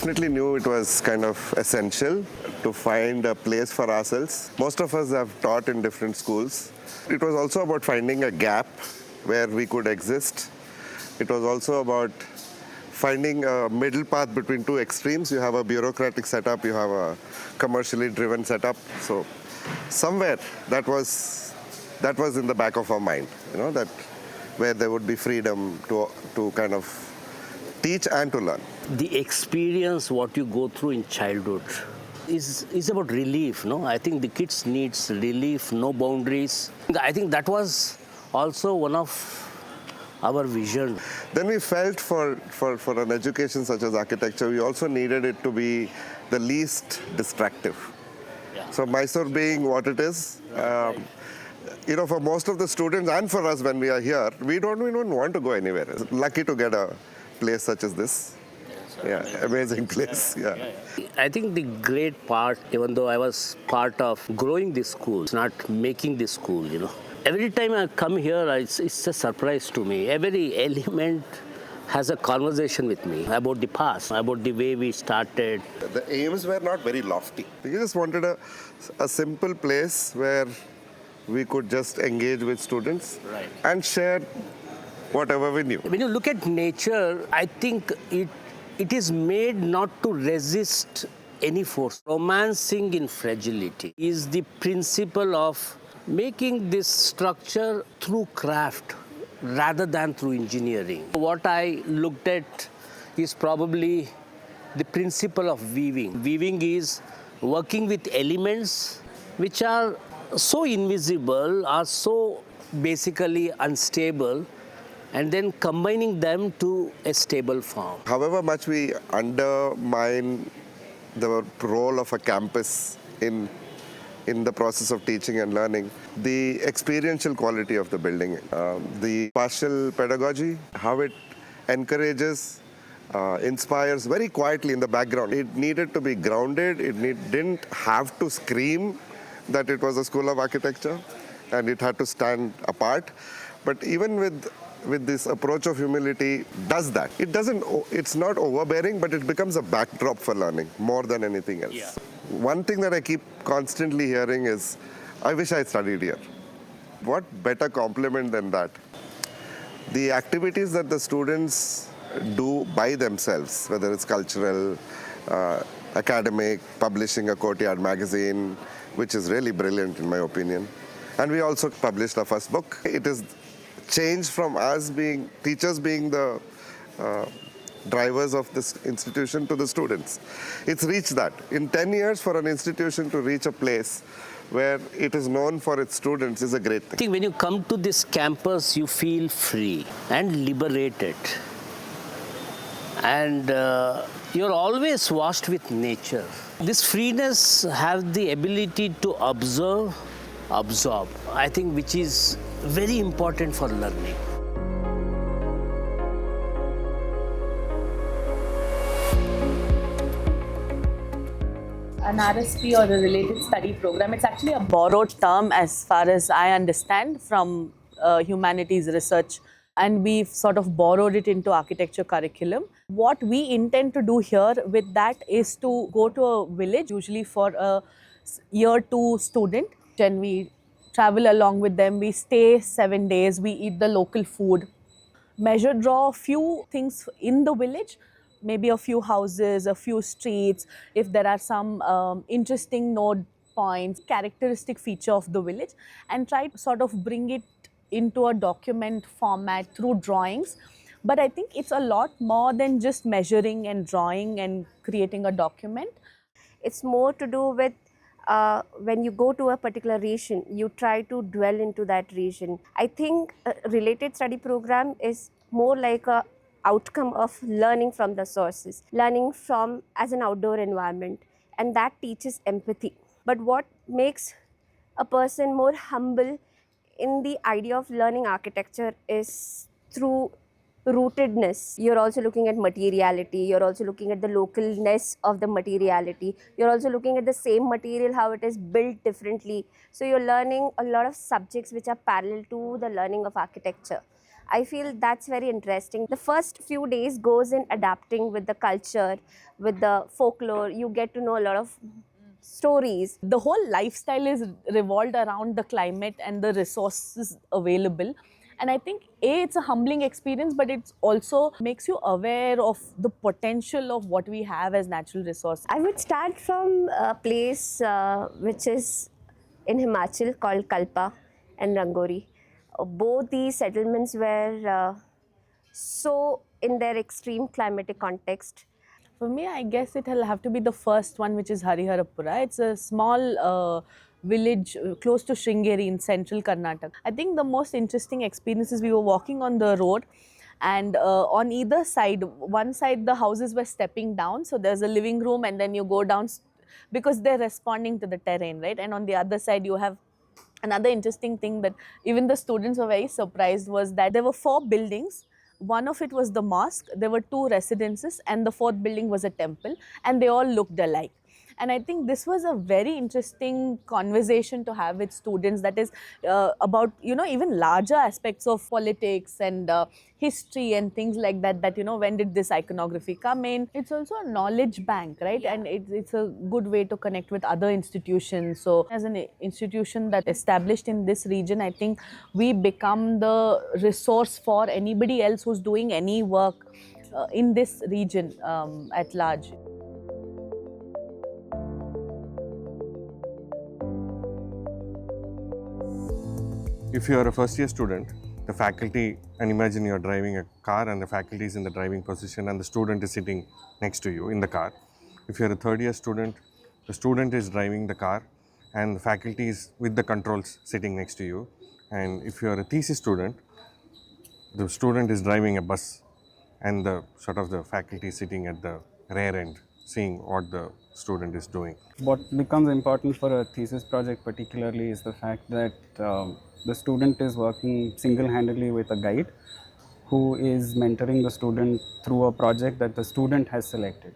definitely knew it was kind of essential to find a place for ourselves. Most of us have taught in different schools. It was also about finding a gap where we could exist. It was also about finding a middle path between two extremes. You have a bureaucratic setup, you have a commercially driven setup. So somewhere that was in the back of our mind, that where there would be freedom to kind of teach and to learn. The experience, what you go through in childhood, is about relief, no? I think the kids needs relief, no boundaries. I think that was also one of our vision. Then we felt for an education such as architecture, we also needed it to be the least distractive. Yeah. So Mysore being what it is, for most of the students and for us when we are here, we don't want to go anywhere. Lucky to get a place such as this. Yeah, amazing place. Yeah. I think the great part, even though I was part of growing this school, it's not making this school, Every time I come here, it's a surprise to me. Every element has a conversation with me about the past, about the way we started. The aims were not very lofty. We just wanted a simple place where we could just engage with students and share whatever we knew. When you look at nature, I think it is made not to resist any force. Romancing in fragility is the principle of making this structure through craft rather than through engineering. What I looked at is probably the principle of weaving. Weaving is working with elements which are so invisible, are so basically unstable, and then combining them to a stable form. However much we undermine the role of a campus in the process of teaching and learning, the experiential quality of the building, the partial pedagogy, how it encourages, inspires very quietly in the background. It needed to be grounded. It didn't have to scream that it was a school of architecture, and it had to stand apart. But even with this approach of humility, does that. It's not overbearing, but it becomes a backdrop for learning more than anything else. Yeah. One thing that I keep constantly hearing is, I wish I studied here. What better compliment than that? The activities that the students do by themselves, whether it's cultural, academic, publishing a courtyard magazine, which is really brilliant in my opinion. And we also published our first book. It is changed from us teachers being the drivers of this institution to the students. It's reached that. In 10 years, for an institution to reach a place where it is known for its students is a great thing. I think when you come to this campus, you feel free and liberated. And you're always washed with nature. This freeness has the ability to absorb, I think, which is very important for learning. An RSP or a related study program, it's actually a borrowed term as far as I understand from humanities research, and we've sort of borrowed it into architecture curriculum. What we intend to do here with that is to go to a village, usually for a year 2 student, and we travel along with them. We stay 7 days, we eat the local food, draw a few things in the village, maybe a few houses, a few streets, if there are some interesting node points, characteristic feature of the village, and try to sort of bring it into a document format through drawings. But I think it's a lot more than just measuring and drawing and creating a document. It's more to do with when you go to a particular region, you try to dwell into that region. I think a related study program is more like a outcome of learning from the sources, learning from as an outdoor environment, and that teaches empathy. But what makes a person more humble in the idea of learning architecture is through rootedness. You're also looking at materiality, you're also looking at the localness of the materiality, you're also looking at the same material, how it is built differently. So you're learning a lot of subjects which are parallel to the learning of architecture. I feel that's very interesting. The first few days goes in adapting with the culture, with the folklore. You get to know a lot of stories. The whole lifestyle is revolved around the climate and the resources available. And I think it's a humbling experience, but it also makes you aware of the potential of what we have as natural resources. I would start from a place which is in Himachal called Kalpa and Rangori. Both these settlements were so in their extreme climatic context. For me, I guess it'll have to be the first one, which is Hariharapura. It's a small village close to Sringeri in central Karnataka. I think the most interesting experience is we were walking on the road, and on either side, one side the houses were stepping down, so there's a living room, and then you go down because they're responding to the terrain, right? And on the other side, you have another interesting thing that even the students were very surprised was that there were 4 buildings. One of it was the mosque, there were 2 residences, and the 4th building was a temple, and they all looked alike. And I think this was a very interesting conversation to have with students, that is about, even larger aspects of politics and history and things like that, that, when did this iconography come in. It's also a knowledge bank, right? And it's a good way to connect with other institutions. So as an institution that established in this region, I think we become the resource for anybody else who's doing any work in this region at large. If you are a first year student, the faculty, and imagine you are driving a car and the faculty is in the driving position and the student is sitting next to you in the car. If you are a third year student, the student is driving the car and the faculty is with the controls sitting next to you. And if you are a thesis student, the student is driving a bus and the faculty is sitting at the rear end seeing what the student is doing. What becomes important for a thesis project particularly is the fact that the student is working single-handedly with a guide who is mentoring the student through a project that the student has selected.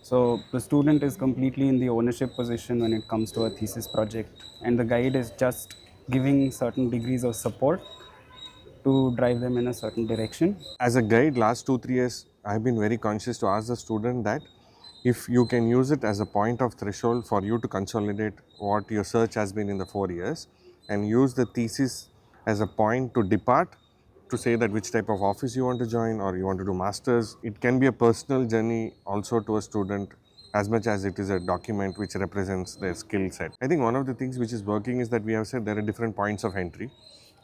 So the student is completely in the ownership position when it comes to a thesis project, and the guide is just giving certain degrees of support to drive them in a certain direction. As a guide, last 2-3 years, I've been very conscious to ask the student that if you can use it as a point of threshold for you to consolidate what your search has been in the 4 years, and use the thesis as a point to depart, to say that which type of office you want to join or you want to do masters. It can be a personal journey also to a student as much as it is a document which represents their skill set. I think one of the things which is working is that we have said there are different points of entry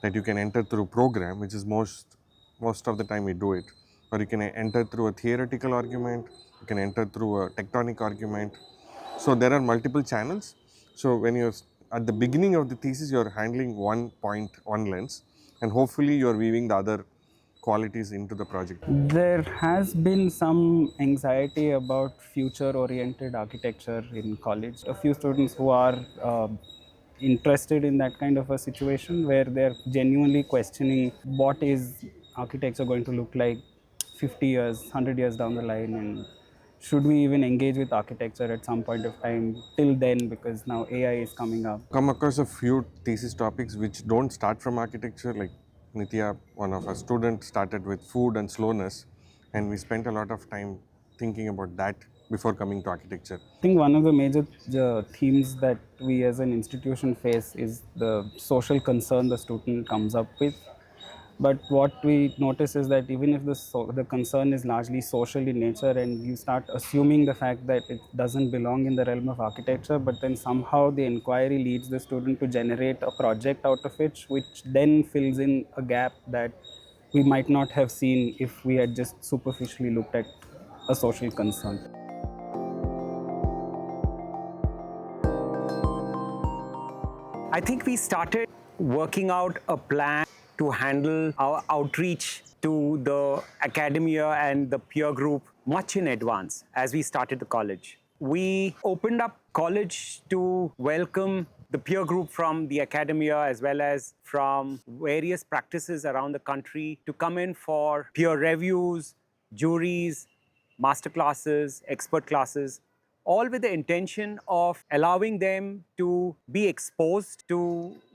that you can enter through program, which is most of the time we do it, or you can enter through a theoretical argument, you can enter through a tectonic argument. So there are multiple channels. So when you're at the beginning of the thesis, you're handling one point, one lens, and hopefully you're weaving the other qualities into the project. There has been some anxiety about future-oriented architecture in college. A few students who are interested in that kind of a situation where they're genuinely questioning what is architecture going to look like 50 years, 100 years down the line, and should we even engage with architecture at some point of time till then, because now AI is coming up. Come across a few thesis topics which don't start from architecture, like Nitya, one of our students, started with food and slowness, and we spent a lot of time thinking about that before coming to architecture. I think one of the major themes that we as an institution face is the social concern the student comes up with. But what we notice is that even if the concern is largely social in nature, and you start assuming the fact that it doesn't belong in the realm of architecture, but then somehow the inquiry leads the student to generate a project out of it, which then fills in a gap that we might not have seen if we had just superficially looked at a social concern. I think we started working out a plan to handle our outreach to the academia and the peer group much in advance as we started the college. We opened up college to welcome the peer group from the academia as well as from various practices around the country to come in for peer reviews, juries, master classes, expert classes, all with the intention of allowing them to be exposed to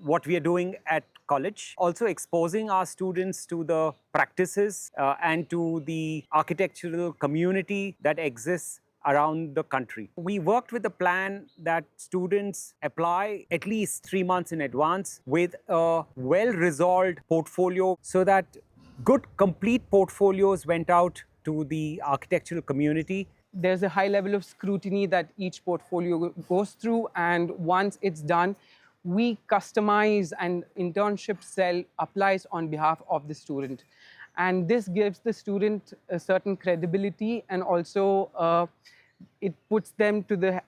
what we are doing at college, also exposing our students to the practices and to the architectural community that exists around the country. We worked with a plan that students apply at least 3 months in advance with a well-resolved portfolio so that good, complete portfolios went out to the architectural community. There's a high level of scrutiny that each portfolio goes through, and once it's done, we customize and internship cell applies on behalf of the student. And this gives the student a certain credibility, and also it puts them to the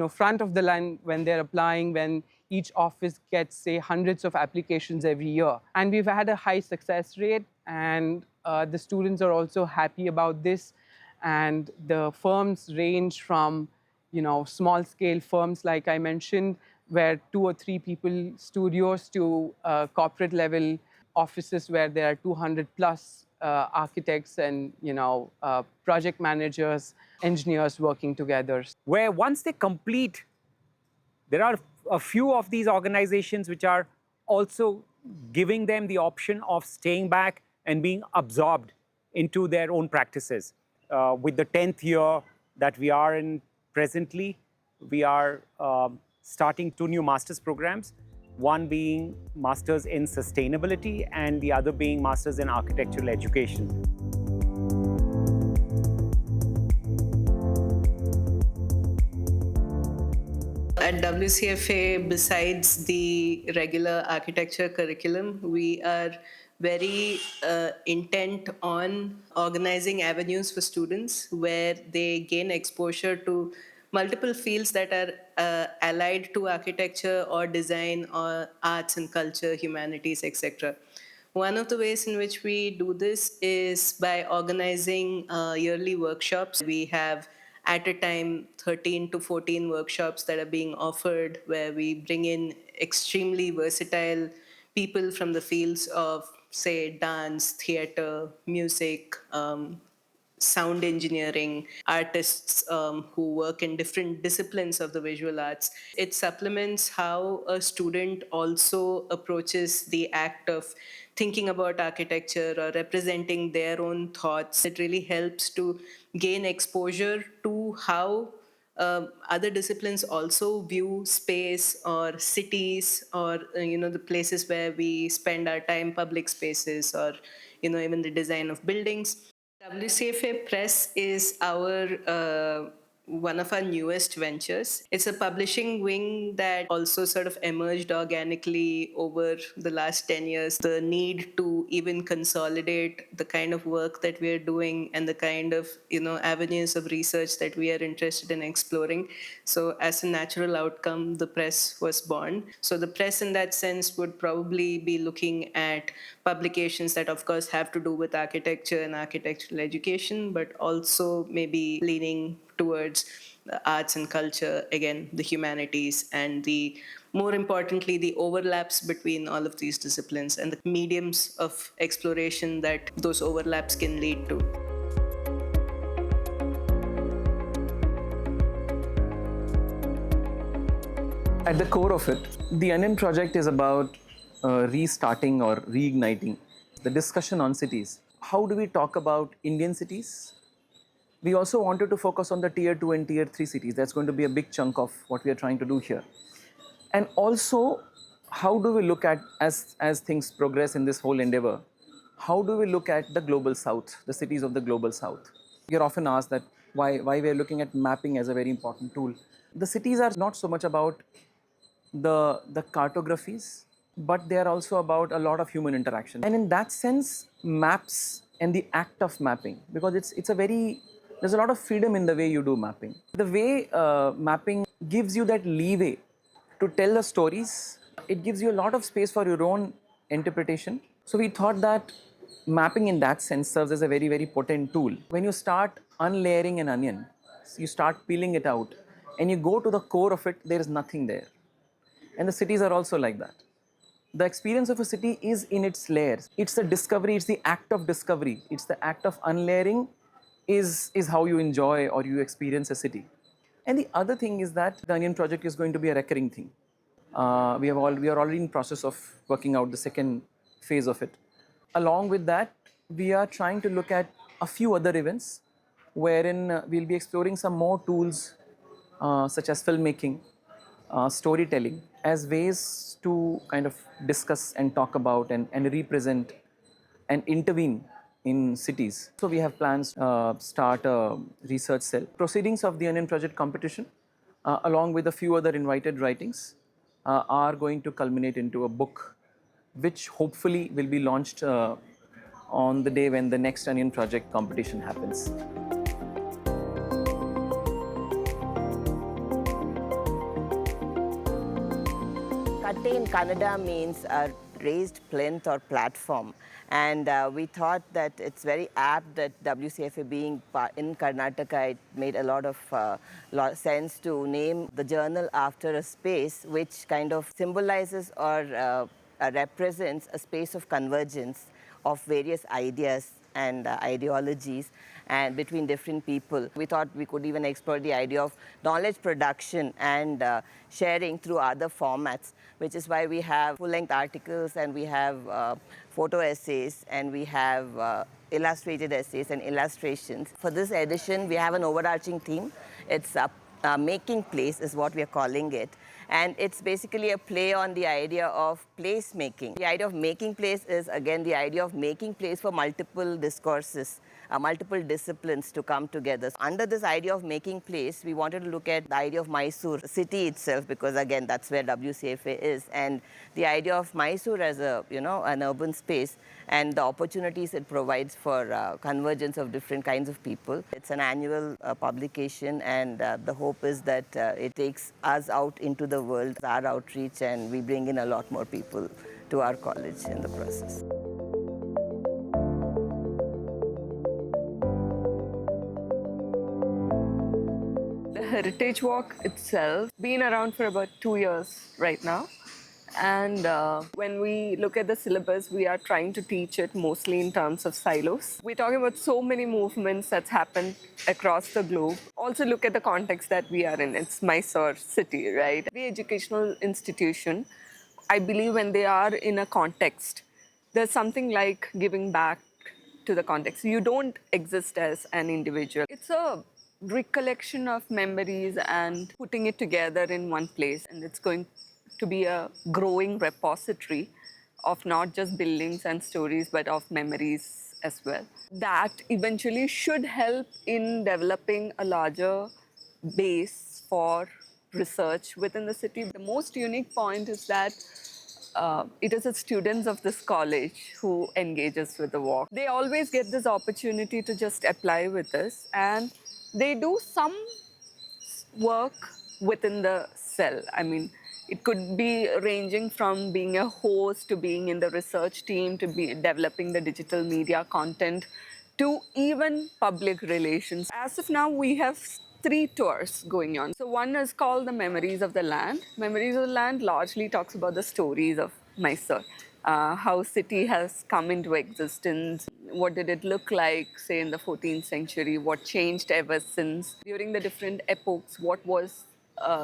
front of the line when they're applying, when each office gets, say, hundreds of applications every year. And we've had a high success rate, and the students are also happy about this. And the firms range from small scale firms like I mentioned, where 2 or 3 people studios, to corporate level offices where there are 200 plus architects and project managers, engineers working together. Where once they complete, there are a few of these organizations which are also giving them the option of staying back and being absorbed into their own practices. With the 10th year that we are in presently, we are starting 2 new master's programs, one being Masters in Sustainability and the other being Masters in Architectural Education. At WCFA, besides the regular architecture curriculum, we are very intent on organizing avenues for students where they gain exposure to multiple fields that are allied to architecture or design or arts and culture, humanities, etc. One of the ways in which we do this is by organizing yearly workshops. We have at a time 13 to 14 workshops that are being offered, where we bring in extremely versatile people from the fields of, say, dance, theater, music, sound engineering, artists who work in different disciplines of the visual arts. It supplements how a student also approaches the act of thinking about architecture or representing their own thoughts. It really helps to gain exposure to how other disciplines also view space or cities or the places where we spend our time, public spaces, or even the design of buildings. WCFA Press is our one of our newest ventures. It's a publishing wing that also sort of emerged organically over the last 10 years. The need to even consolidate the kind of work that we are doing and the kind of avenues of research that we are interested in exploring. So as a natural outcome, the press was born. So the press in that sense would probably be looking at publications that of course have to do with architecture and architectural education, but also maybe leaning towards the arts and culture, again, the humanities, and more importantly, the overlaps between all of these disciplines and the mediums of exploration that those overlaps can lead to. At the core of it, the Onion project is about restarting or reigniting the discussion on cities. How do we talk about Indian cities? We also wanted to focus on the tier 2 and tier 3 cities. That's going to be a big chunk of what we are trying to do here. And also, how do we look at, as things progress in this whole endeavor, how do we look at the global south, the cities of the global south? You're often asked that why we are looking at mapping as a very important tool. The cities are not so much about the cartographies, but they are also about a lot of human interaction. And in that sense, maps and the act of mapping, because there's a lot of freedom in the way you do mapping. The way mapping gives you that leeway to tell the stories, it gives you a lot of space for your own interpretation. So we thought that mapping in that sense serves as a very, very potent tool. When you start unlayering an onion, you start peeling it out, and you go to the core of it, there is nothing there. And the cities are also like that. The experience of a city is in its layers. It's the discovery, it's the act of discovery. It's the act of unlayering is how you enjoy or you experience a city. And the other thing is that the Onion project is going to be a recurring thing. We are already in process of working out the second phase of it. Along with that, we are trying to look at a few other events wherein we'll be exploring some more tools such as filmmaking, storytelling, as ways to kind of discuss and talk about and represent and intervene in cities. So we have plans to start a research cell. Proceedings of the Onion Project competition, along with a few other invited writings, are going to culminate into a book, which hopefully will be launched on the day when the next Onion Project competition happens. Katte in Kannada means a raised plinth or platform. And we thought that it's very apt that WCFA being in Karnataka, it made a lot of sense to name the journal after a space which kind of symbolizes or represents a space of convergence of various ideas and ideologies and between different people. We thought we could even explore the idea of knowledge production and sharing through other formats, which is why we have full-length articles and we have photo essays and we have illustrated essays and illustrations. For this edition, we have an overarching theme. It's making place is what we are calling it. And it's basically a play on the idea of place making. The idea of making place is, again, the idea of making place for multiple discourses, multiple disciplines to come together. So under this idea of making place, we wanted to look at the idea of Mysore city itself, because again, that's where WCFA is, and the idea of Mysore as a, an urban space and the opportunities it provides for convergence of different kinds of people. It's an annual publication, and the hope is that it takes us out into the world, our outreach, and we bring in a lot more people to our college in the process. The Heritage Walk itself, been around for about 2 years right now. And when we look at the syllabus, we are trying to teach it mostly in terms of silos. We're talking about so many movements that's happened across the globe. Also look at the context that we are in. It's Mysore city, right? The educational institution, I believe when they are in a context, there's something like giving back to the context. You don't exist as an individual. It's a recollection of memories and putting it together in one place, and it's going to be a growing repository of not just buildings and stories, but of memories as well. That eventually should help in developing a larger base for research within the city. The most unique point is that it is the students of this college who engages with the walk. They always get this opportunity to just apply with us, and they do some work within the cell. I mean, it could be ranging from being a host to being in the research team to be developing the digital media content to even public relations. As of now, we have 3 tours going on. So one is called the Memories of the Land. Memories of the Land largely talks about the stories of Mysore, how city has come into existence, what did it look like, say, in the 14th century, what changed ever since, during the different epochs, what was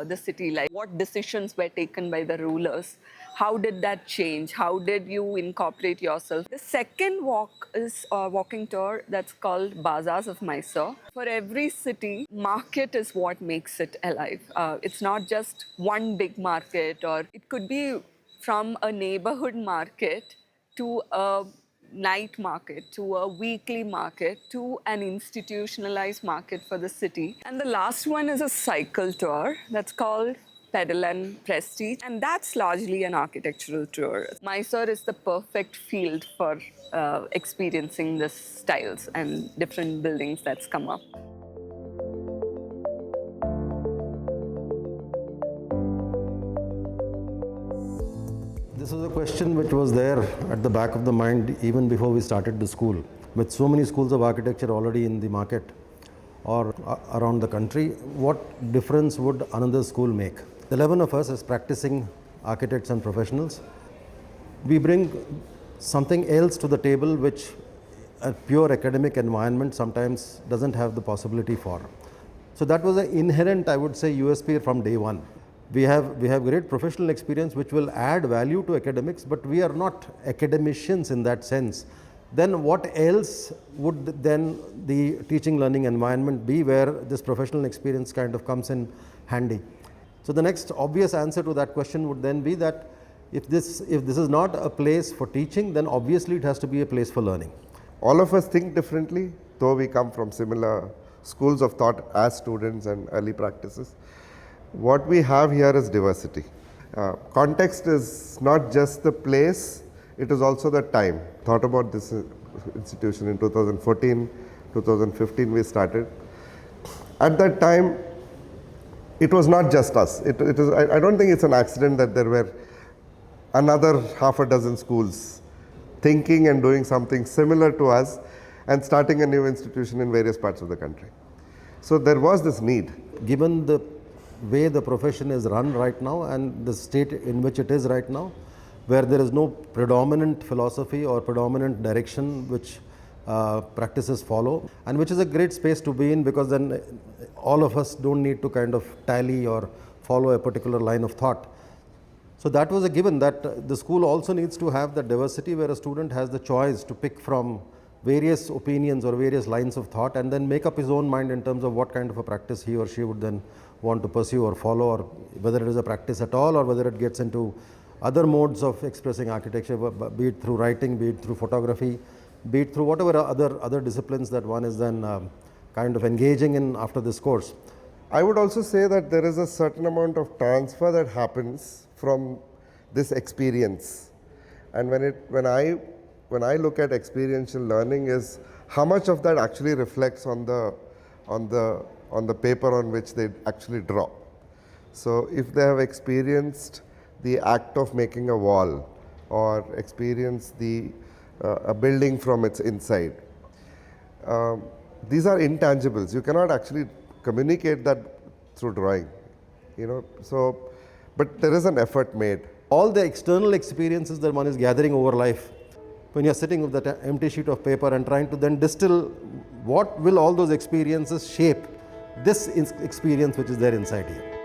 the city like, what decisions were taken by the rulers, how did that change, how did you incorporate yourself. The second walk is a walking tour that's called Bazaars of Mysore. For every city, market is what makes it alive. It's not just one big market, or it could be from a neighborhood market to a night market, to a weekly market, to an institutionalized market for the city. And the last one is a cycle tour that's called Pedal and Prestige, and that's largely an architectural tour. Mysore is the perfect field for experiencing the styles and different buildings that's come up. This was a question which was there at the back of the mind even before we started the school. With so many schools of architecture already in the market or around the country, what difference would another school make? 11 of us as practicing architects and professionals, we bring something else to the table which a pure academic environment sometimes doesn't have the possibility for. So that was an inherent, I would say, USP from day one. We have great professional experience which will add value to academics, but we are not academicians in that sense. Then what else would then the teaching learning environment be where this professional experience kind of comes in handy? So the next obvious answer to that question would then be that if this is not a place for teaching, then obviously it has to be a place for learning. All of us think differently, though we come from similar schools of thought as students and early practices. What we have here is diversity. Context is not just the place, it is also the time. Thought about this institution in 2014, 2015 we started. At that time, it was not just us. I don't think it's an accident that there were another half a dozen schools thinking and doing something similar to us and starting a new institution in various parts of the country. So there was this need. Given the way the profession is run right now and the state in which it is right now, where there is no predominant philosophy or predominant direction which practices follow, and which is a great space to be in, because then all of us don't need to kind of tally or follow a particular line of thought. So that was a given, that the school also needs to have the diversity where a student has the choice to pick from various opinions or various lines of thought and then make up his own mind in terms of what kind of a practice he or she would then want to pursue or follow, or whether it is a practice at all or whether it gets into other modes of expressing architecture, be it through writing, be it through photography, be it through whatever other disciplines that one is then kind of engaging in after this course. I would also say that there is a certain amount of transfer that happens from this experience, and when I look at experiential learning, is how much of that actually reflects on the paper on which they actually draw. So if they have experienced the act of making a wall or experienced a building from its inside, these are intangibles. You cannot actually communicate that through drawing, so, but there is an effort made. All the external experiences that one is gathering over life, when you are sitting with that empty sheet of paper and trying to then distill what will all those experiences shape this experience which is there inside here.